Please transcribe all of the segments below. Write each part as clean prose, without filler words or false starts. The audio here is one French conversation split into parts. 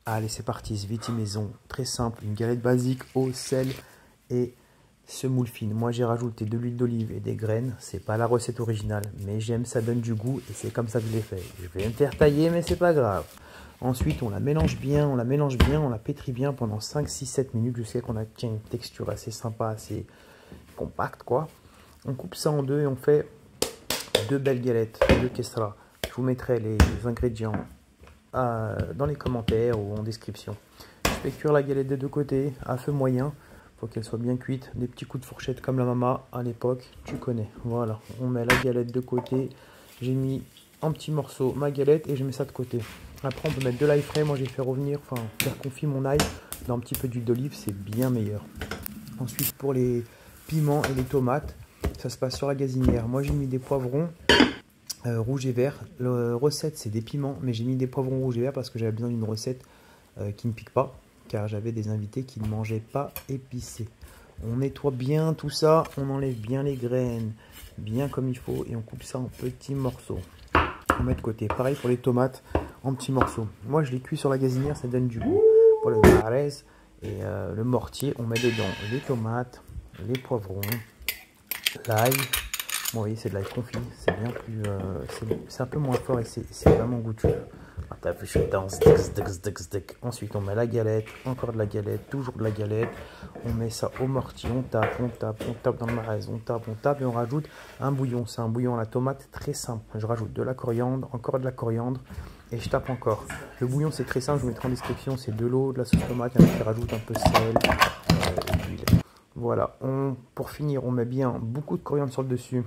Allez, c'est parti, Sveti maison, très simple, une galette basique, eau, sel et semoule fine. Moi, j'ai rajouté de l'huile d'olive et des graines. C'est pas la recette originale, mais j'aime, ça donne du goût et c'est comme ça que je l'ai fait. Je vais me faire tailler, mais c'est pas grave. Ensuite, on la mélange bien, on la pétrit bien pendant 5, 6, 7 minutes jusqu'à ce qu'on ait une texture assez sympa, assez compacte, quoi. On coupe ça en deux et on fait deux belles galettes de Kestra. Je vous mettrai les ingrédients dans les commentaires ou en description. Je fais cuire la galette des deux côtés à feu moyen. Il faut qu'elle soit bien cuite. Des petits coups de fourchette comme la maman à l'époque, tu connais. Voilà, on met la galette de côté. J'ai mis en petits morceaux ma galette et je mets ça de côté. Après, on peut mettre de l'ail frais. Moi, j'ai fait revenir, faire confit mon ail dans un petit peu d'huile d'olive, c'est bien meilleur. Ensuite, pour les piments et les tomates, ça se passe sur la gazinière. Moi, j'ai mis des poivrons rouge et vert. La recette, c'est des piments, mais j'ai mis des poivrons rouge et vert parce que j'avais besoin d'une recette qui ne pique pas, car j'avais des invités qui ne mangeaient pas épicé. On nettoie bien tout ça, on enlève bien les graines, bien comme il faut, et on coupe ça en petits morceaux. On met de côté. Pareil pour les tomates, en petits morceaux. Moi, je les cuis sur la gazinière, ça donne du goût. Pour le mares et le mortier, on met dedans les tomates, les poivrons, l'ail. Bon, vous voyez, c'est de l'ail confit, c'est bien plus, c'est un peu moins fort et c'est vraiment goûteux. Ensuite, on met la galette, encore de la galette, toujours de la galette. On met ça au mortier, on tape dans le marais, on tape et on rajoute un bouillon. C'est un bouillon à la tomate très simple. Je rajoute de la coriandre, encore de la coriandre et je tape encore. Le bouillon, c'est très simple, je vous mettrai en description. C'est de l'eau, de la sauce tomate, il y en a qui rajoutent un peu de sel et d'huile. Voilà, pour finir, on met bien beaucoup de coriandre sur le dessus.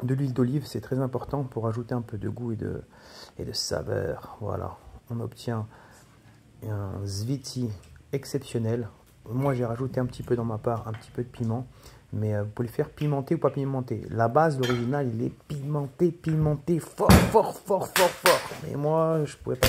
De l'huile d'olive, c'est très important pour ajouter un peu de goût et de saveur. Voilà, on obtient un Sveti exceptionnel. Moi, j'ai rajouté un petit peu dans ma part, un petit peu de piment. Mais vous pouvez le faire pimenter ou pas pimenter. La base, l'original, il est pimenté, fort. Mais moi, je pouvais pas.